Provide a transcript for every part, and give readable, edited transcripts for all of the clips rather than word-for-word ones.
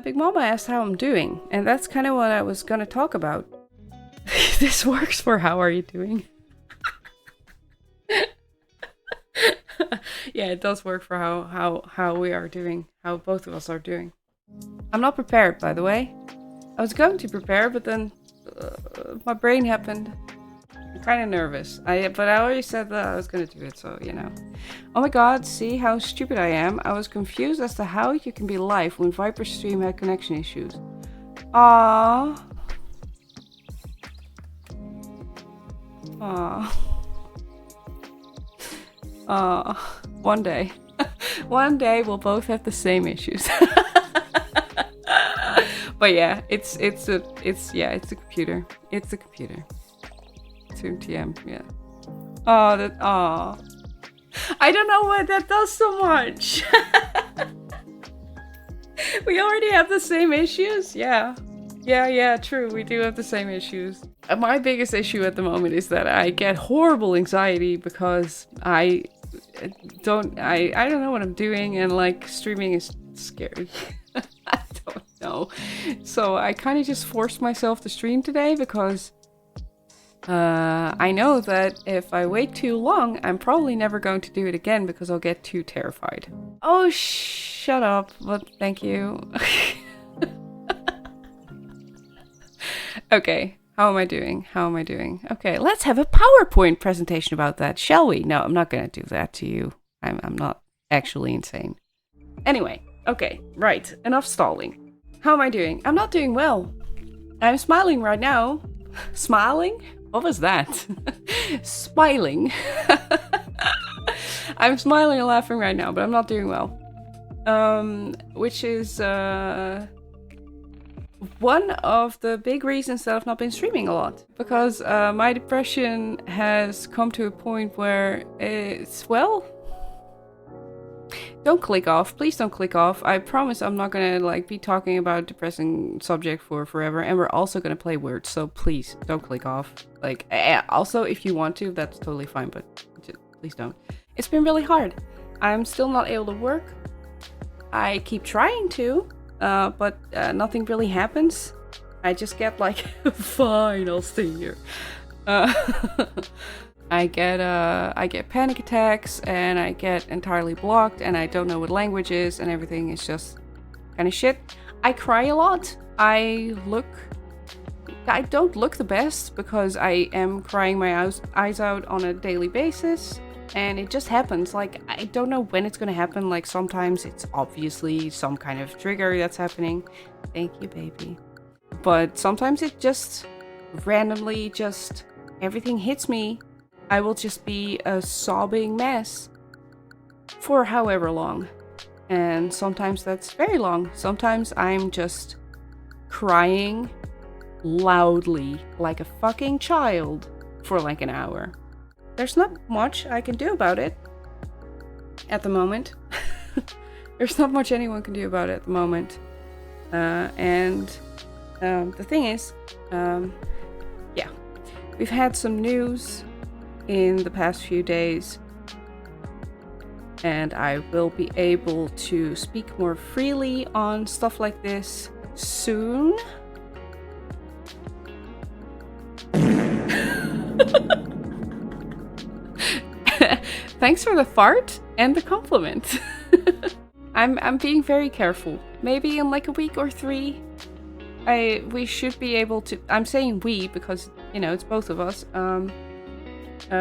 Big Mama asked how I'm doing, and that's kind of what I was gonna talk about. This works for how are you doing? Yeah, it does work for how we are doing, how both of us are doing. I'm not prepared, by the way. I was going to prepare, but then my brain happened. I'm kind of nervous. But I already said that I was going to do it, so you know. Oh my god, see how stupid I am? I was confused as to how you can be live when Viper's stream had connection issues. Aww. Aww. One day. One day we'll both have the same issues. But yeah, it's a computer. It's a computer. 2 p.m. Yeah. I don't know why that does so much. We already have the same issues? Yeah. Yeah, true. We do have the same issues. My biggest issue at the moment is that I get horrible anxiety because I don't know what I'm doing, and like streaming is scary. I don't know. So I kind of just forced myself to stream today because I know that if I wait too long, I'm probably never going to do it again because I'll get too terrified. Oh, shut up. But thank you. Okay, how am I doing? Okay, let's have a PowerPoint presentation about that, shall we? No, I'm not gonna do that to you. I'm not actually insane. Anyway, okay, right, enough stalling. How am I doing? I'm not doing well. I'm smiling right now. Smiling? What was that? Smiling. I'm smiling and laughing right now, but I'm not doing well. Which is, one of the big reasons that I've not been streaming a lot, because my depression has come to a point where it's, well, don't click off, please don't click off. I promise I'm not gonna like be talking about depressing subject for forever, and we're also gonna play words, so please don't click off. Like, also if you want to, that's totally fine, but just, please don't. It's been really hard. I'm still not able to work. I keep trying to, but nothing really happens. I just get like, fine, I'll stay here. I get panic attacks, and I get entirely blocked, and I don't know what language is, and everything is just kind of shit. I cry a lot. I don't look the best because I am crying my eyes out on a daily basis. And it just happens. Like, I don't know when it's gonna happen. Like, sometimes it's obviously some kind of trigger that's happening. Thank you, baby. But sometimes it just randomly everything hits me. I will just be a sobbing mess for however long. And sometimes that's very long. Sometimes I'm just crying loudly like a fucking child for like an hour. There's not much I can do about it at the moment. There's not much anyone can do about it at the moment. The thing is, yeah, we've had some news in the past few days, and I will be able to speak more freely on stuff like this soon. Thanks for the fart and the compliment. I'm being very careful. Maybe in like a week or 3, we should be able to. I'm saying we because you know it's both of us.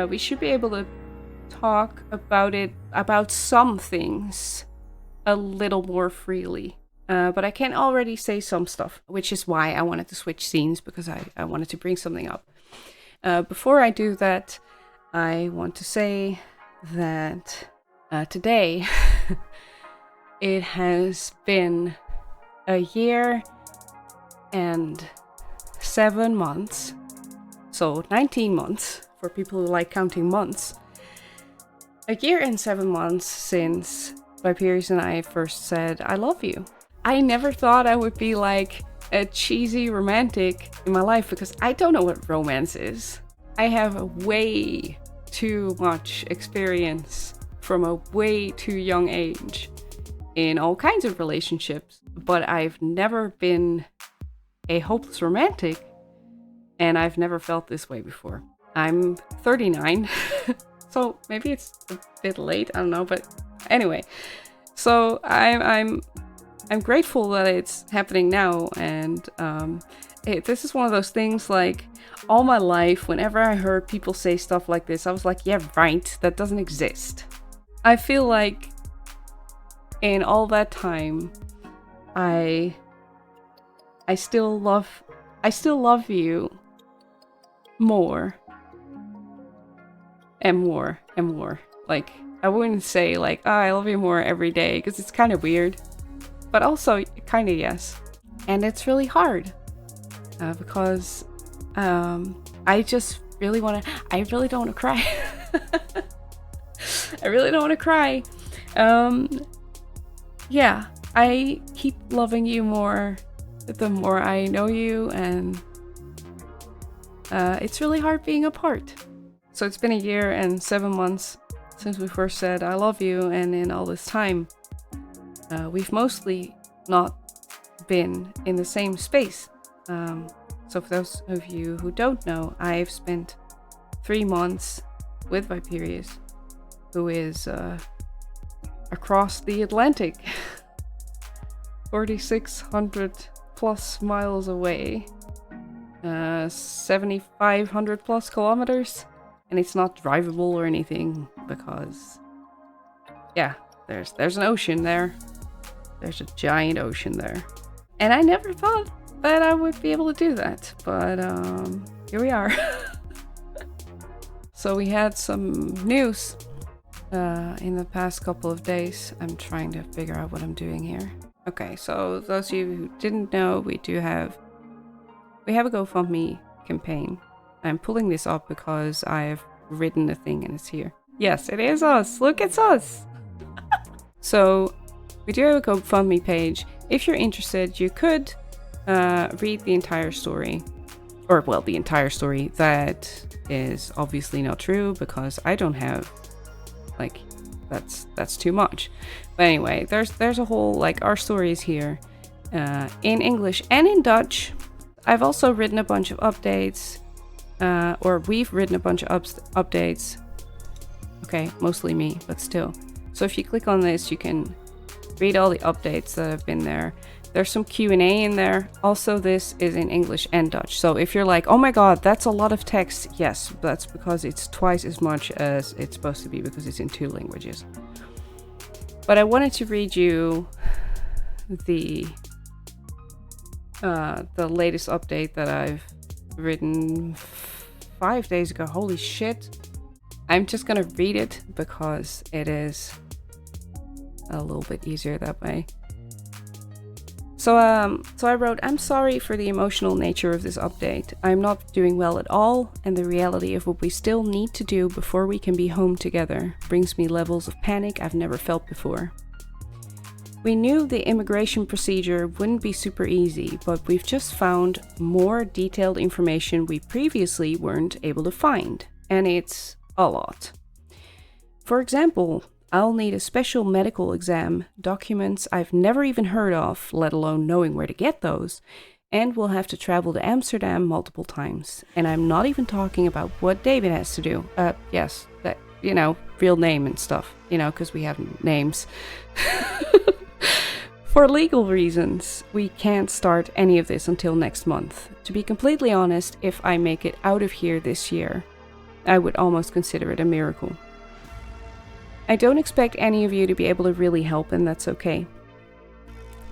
We should be able to talk about some things a little more freely. But I can already say some stuff, which is why I wanted to switch scenes, because I wanted to bring something up. Before I do that, I want to say that today it has been a year and 7 months, so 19 months for people who like counting months. A year and 7 months since Viperius and I first said I love you. I never thought I would be like a cheesy romantic in my life, because I don't know what romance is. I have way too much experience from a way too young age. in all kinds of relationships, but I've never been a hopeless romantic, and I've never felt this way before. I'm 39, so maybe it's a bit late, I don't know, but anyway. So I'm grateful that it's happening now, and this is one of those things, like, all my life, whenever I heard people say stuff like this, I was like, yeah, right, that doesn't exist. I feel like in all that time, I still love you more and more and more. Like, I wouldn't say like, oh, I love you more every day, because it's kind of weird, but also kind of yes. And it's really hard because I just really want to. I really don't want to cry. I really don't want to cry. Yeah, I keep loving you more the more I know you, and it's really hard being apart. So it's been a year and 7 months since we first said I love you, and in all this time, we've mostly not been in the same space. So for those of you who don't know, I've spent 3 months with Viperius, who is across the Atlantic, 4,600 plus miles away, 7,500 plus kilometers, and it's not drivable or anything because, yeah, there's an ocean there. There's a giant ocean there, and I never thought that I would be able to do that, but here we are. So we had some news in the past couple of days. I'm trying to figure out what I'm doing here. Okay, so those of you who didn't know, we have a GoFundMe campaign. I'm pulling this up because I've written the thing and it's here. Yes, it is us. Look, it's us. So we do have a GoFundMe page. If you're interested, you could read the entire story. Or, well, the entire story. That is obviously not true because I don't have, like, that's too much. But anyway, there's a whole, like, our story is here in English and in Dutch. I've also written a bunch of updates, or we've written a bunch of updates. Okay, mostly me, but still. So if you click on this, you can read all the updates that have been there. There's some Q&A in there. Also, this is in English and Dutch. So if you're like, oh my god, that's a lot of text. Yes, that's because it's twice as much as it's supposed to be because it's in 2 languages. But I wanted to read you the latest update that I've written 5 days ago. Holy shit. I'm just gonna read it because it is a little bit easier that way. So I wrote, I'm sorry for the emotional nature of this update. I'm not doing well at all, and the reality of what we still need to do before we can be home together brings me levels of panic I've never felt before. We knew the immigration procedure wouldn't be super easy, but we've just found more detailed information we previously weren't able to find, and it's a lot. For example, I'll need a special medical exam, documents I've never even heard of, let alone knowing where to get those, and we'll have to travel to Amsterdam multiple times. And I'm not even talking about what David has to do. Yes, that, real name and stuff, because we have names. For legal reasons, we can't start any of this until next month. To be completely honest, if I make it out of here this year, I would almost consider it a miracle. I don't expect any of you to be able to really help, and that's okay.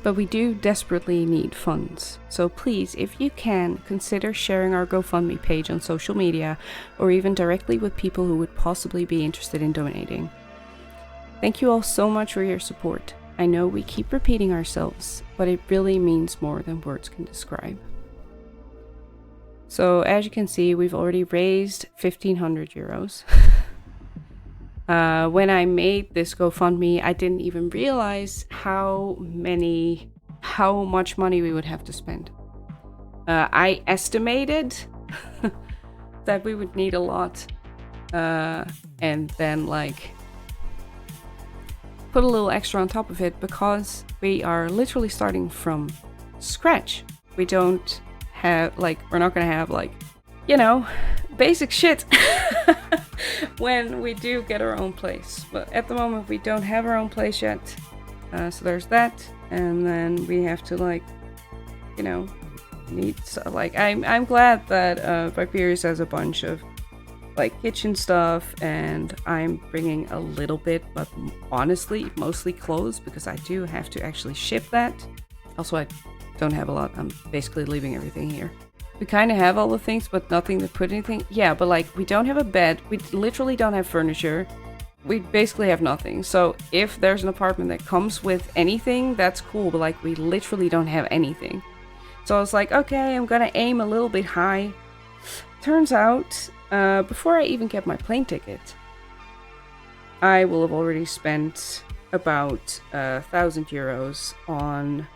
But we do desperately need funds. So please, if you can, consider sharing our GoFundMe page on social media or even directly with people who would possibly be interested in donating. Thank you all so much for your support. I know we keep repeating ourselves, but it really means more than words can describe. So as you can see, we've already raised 1,500 euros. When I made this GoFundMe, I didn't even realize how much money we would have to spend. I estimated that we would need a lot, and then put a little extra on top of it because we are literally starting from scratch. We don't have, like, we're not gonna have, like, you know, basic shit when we do get our own place. But at the moment, we don't have our own place yet. So there's that. And then we have to, like, you know, I'm glad that Viperius has a bunch of, like, kitchen stuff, and I'm bringing a little bit, but honestly, mostly clothes, because I do have to actually ship that. Also, I don't have a lot. I'm basically leaving everything here. We kind of have all the things, but nothing to put anything. Yeah, but, like, we don't have a bed. We literally don't have furniture. We basically have nothing. So if there's an apartment that comes with anything, that's cool, but, like, we literally don't have anything. So I was like, okay, I'm gonna aim a little bit high. Turns out, before I even get my plane ticket, I will have already spent about 1,000 euros on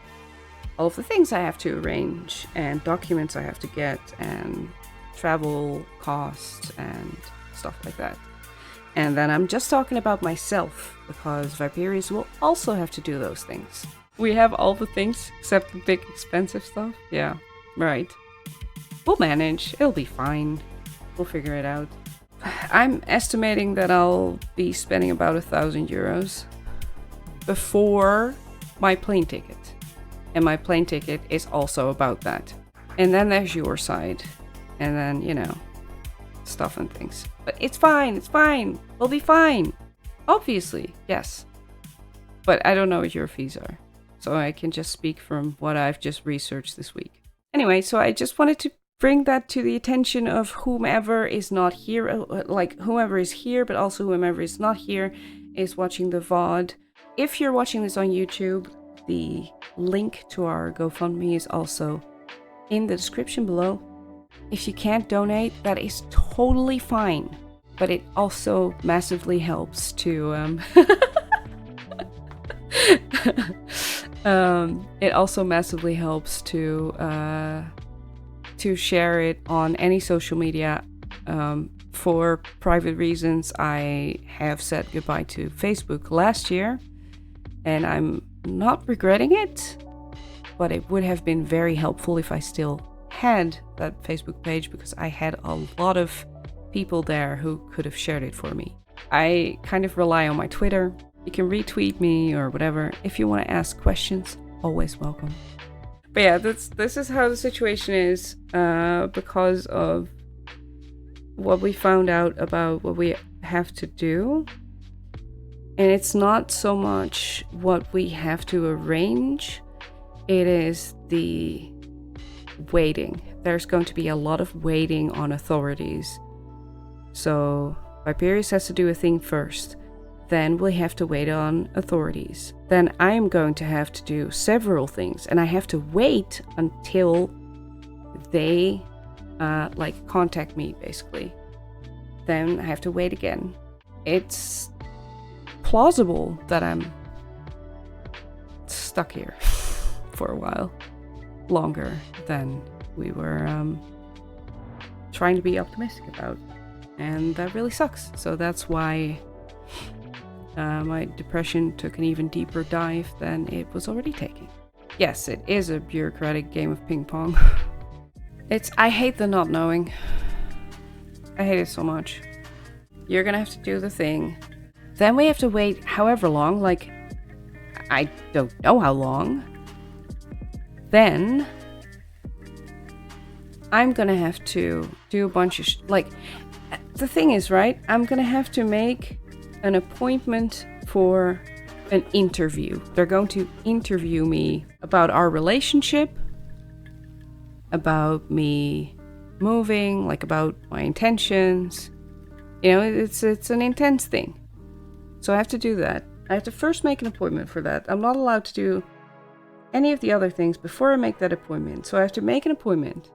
all of the things I have to arrange, and documents I have to get, and travel costs, and stuff like that. And then I'm just talking about myself, because Viperius will also have to do those things. We have all the things except the big expensive stuff. Yeah, right. We'll manage. It'll be fine. We'll figure it out. I'm estimating that I'll be spending about 1,000 euros before my plane ticket. And my plane ticket is also about that. And then there's your side. And then, you know, stuff and things. But it's fine. It's fine. We'll be fine. Obviously, yes. But I don't know what your fees are. So I can just speak from what I've just researched this week. Anyway, so I just wanted to bring that to the attention of whomever is not here, like whomever is here, but also whomever is not here is watching the VOD. If you're watching this on YouTube, the link to our GoFundMe is also in the description below. If you can't donate, that is totally fine, but it also massively helps to it also massively helps to share it on any social media. For private reasons, I have said goodbye to Facebook last year, and I'm not regretting it, but it would have been very helpful if I still had that Facebook page, because I had a lot of people there who could have shared it for me. I kind of rely on my Twitter. You can retweet me or whatever. If you want to ask questions, always welcome. But yeah, this is how the situation is because of what we found out about what we have to do. And it's not so much what we have to arrange, it is the waiting. There's going to be a lot of waiting on authorities. So Viperius has to do a thing first. Then we have to wait on authorities. Then I'm going to have to do several things, and I have to wait until they contact me, basically. Then I have to wait again. It's plausible that I'm stuck here for a while longer than we were trying to be optimistic about, and that really sucks. So that's why my depression took an even deeper dive than it was already taking. Yes, it is a bureaucratic game of ping pong. I hate the not knowing. I hate it so much. You're gonna have to do the thing. Then we have to wait however long, like, I don't know how long. Then I'm gonna have to do a bunch of the thing is, right, I'm gonna have to make an appointment for an interview. They're going to interview me about our relationship, about me moving, like about my intentions. You know, it's an intense thing. So I have to do that. I have to first make an appointment for that. I'm not allowed to do any of the other things before I make that appointment. So I have to make an appointment.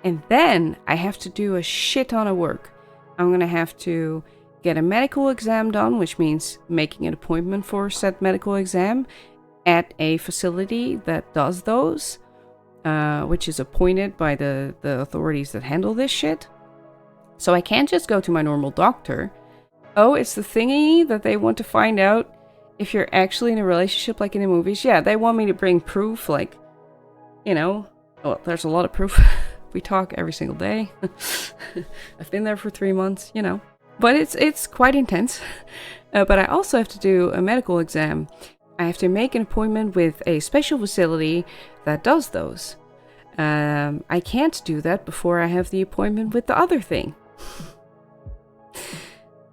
And then I have to do a shit ton of work. I'm going to have to get a medical exam done, which means making an appointment for said medical exam at a facility that does those, which is appointed by the authorities that handle this shit. So I can't just go to my normal doctor. Oh, it's the thingy that they want to find out if you're actually in a relationship like in the movies, yeah, they want me to bring proof, like, you know, well, there's a lot of proof. We talk every single day. I've been there for 3 months, you know. But it's quite intense. But I also have to do a medical exam. I have to make an appointment with a special facility that does those. I can't do that before I have the appointment with the other thing.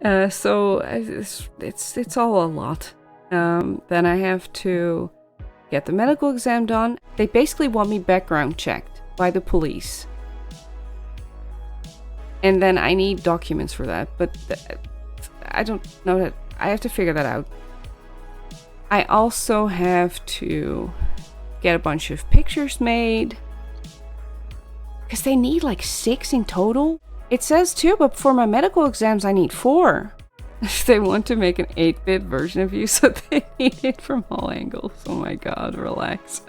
So it's all a lot. Then I have to get the medical exam done. They basically want me background checked by the police. And then I need documents for that, but I don't know that. I have to figure that out. I also have to get a bunch of pictures made. Because they need like 6 in total. It says 2, but for my medical exams I need 4. They want to make an 8-bit version of you, so they need it from all angles. Oh my god, relax.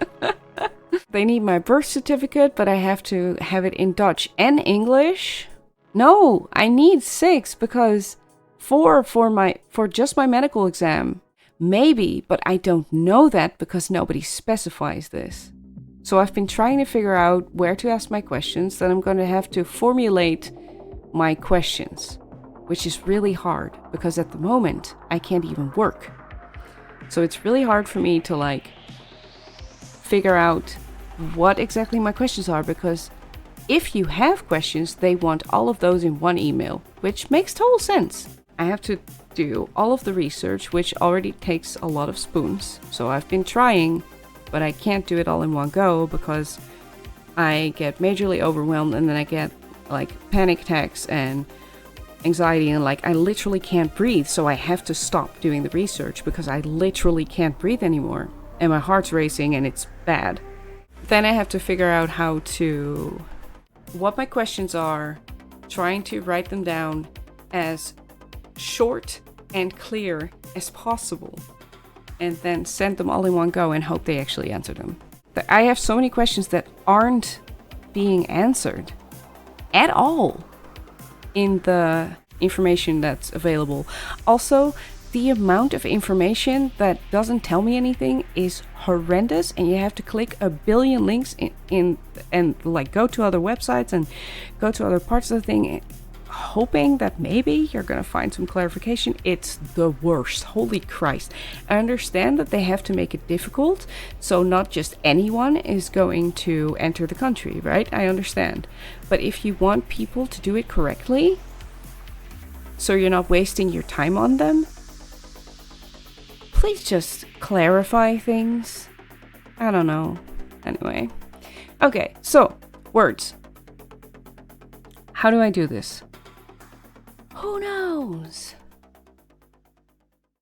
They need my birth certificate, but I have to have it in Dutch and English. No, I need 6 because 4 for just my medical exam. Maybe, but I don't know that because nobody specifies this. So I've been trying to figure out where to ask my questions. Then I'm going to have to formulate my questions, which is really hard because at the moment I can't even work. So it's really hard for me to like figure out what exactly my questions are, because if you have questions, they want all of those in one email, which makes total sense. I have to do all of the research, which already takes a lot of spoons. So I've been trying, but I can't do it all in one go because I get majorly overwhelmed and then I get like panic attacks and anxiety and like I literally can't breathe. So I have to stop doing the research because I literally can't breathe anymore and my heart's racing and it's bad. Then I have to figure out what my questions are, trying to write them down as short and clear as possible, and then send them all in one go and hope they actually answer them. I have so many questions that aren't being answered at all in the information that's available. Also, the amount of information that doesn't tell me anything is horrendous, and you have to click a billion links in and like go to other websites and go to other parts of the thing, hoping that maybe you're gonna find some clarification. It's the worst. Holy Christ. I understand that they have to make it difficult, so not just anyone is going to enter the country, right? I understand. But if you want people to do it correctly, so you're not wasting your time on them, please just clarify things. I don't know. Anyway. Okay, so, words. How do I do this? Who knows?